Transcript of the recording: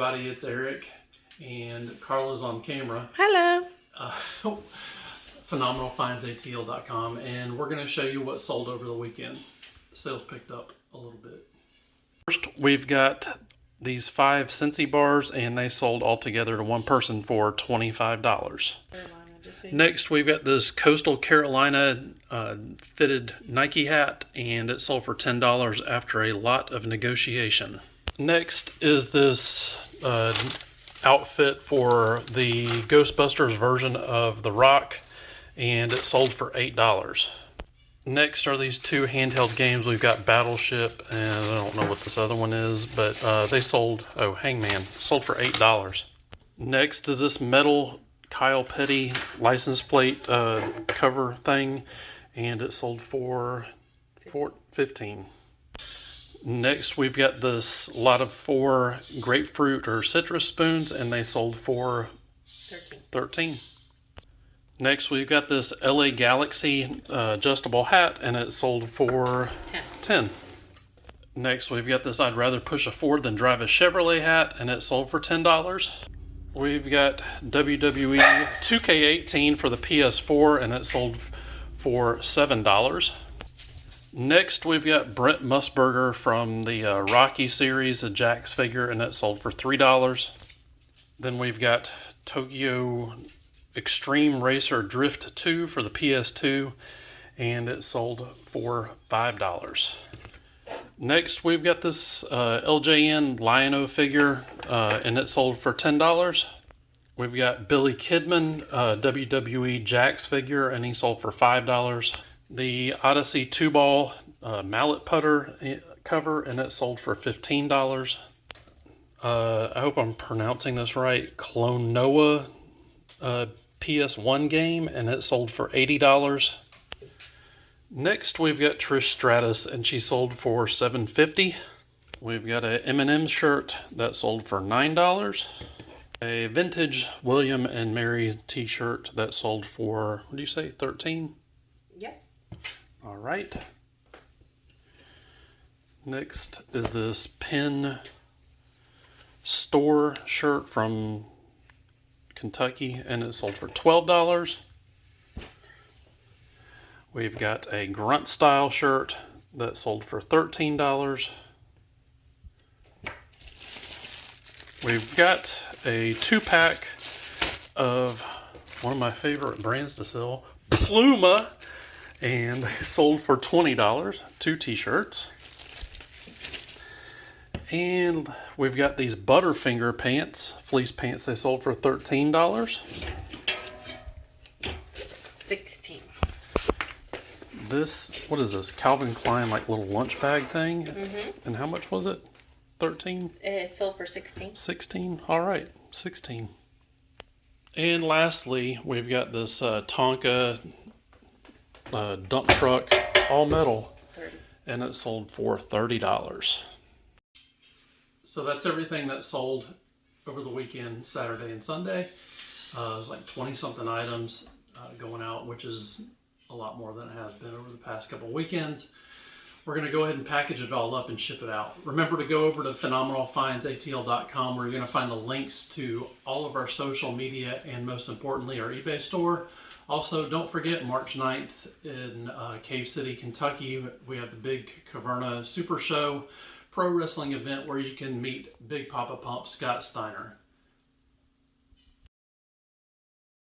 everybody, it's Eric, and Carla's on camera. Hello. PhenomenalFindsATL.com, and we're going to show you what sold over the weekend. Sales picked up a little bit. First, we've got these 5 Scentsy bars, and they sold all together to one person for $25. Next, we've got this Coastal Carolina fitted Nike hat, and it sold for $10 after a lot of negotiation. Next is this outfit for the Ghostbusters version of The Rock, and it sold for $8. Next are these 2 handheld games. We've got Battleship, and I don't know what this other one is, but they sold, Hangman, sold for $8. Next is this metal Kyle Petty license plate cover thing, and it sold for $15. Next, we've got this lot of 4 grapefruit or citrus spoons, and they sold for $13. Next, we've got this LA Galaxy adjustable hat, and it sold for $10. Next, we've got this I'd rather push a Ford than drive a Chevrolet hat, and it sold for $10. We've got WWE 2K18 for the PS4, and it sold for $7. Next, we've got Brent Musburger from the Rocky series, a Jax figure, and it sold for $3. Then we've got Tokyo Extreme Racer Drift 2 for the PS2, and it sold for $5. Next, we've got this LJN Lion-O figure, and it sold for $10. We've got Billy Kidman WWE Jax figure, and he sold for $5. The Odyssey 2-ball mallet putter cover, and it sold for $15. I hope I'm pronouncing this right. Clone Noah PS1 game, and it sold for $80. Next, we've got Trish Stratus, and she sold for $7.50. We've got a M&M shirt that sold for $9. A vintage William and Mary t-shirt that sold for, what do you say, $13? Yes. All right. Next is this Penn Store shirt from Kentucky, and it sold for $12. We've got a Grunt Style shirt that sold for $13. We've got a 2-pack of one of my favorite brands to sell, Pluma, and they sold for $20, 2 t-shirts. And we've got these Butterfinger pants, fleece pants, they sold for $13. 16. This, what is this? Calvin Klein, like little lunch bag thing. Mm-hmm. And how much was it? 13? It sold for 16. 16? All right, 16. And lastly, we've got this Tonka dump truck, all metal. 30. And it sold for $30. So that's everything that sold over the weekend, Saturday and Sunday. It was like 20-something items going out, which is a lot more than it has been over the past couple of weekends. We're going to go ahead and package it all up and ship it out. Remember to go over to PhenomenalFindsATL.com, where you're going to find the links to all of our social media and, most importantly, our eBay store. Also, don't forget, March 9th in Cave City, Kentucky, we have the big Caverna SuperShow pro wrestling event where you can meet Big Papa Pump Scott Steiner.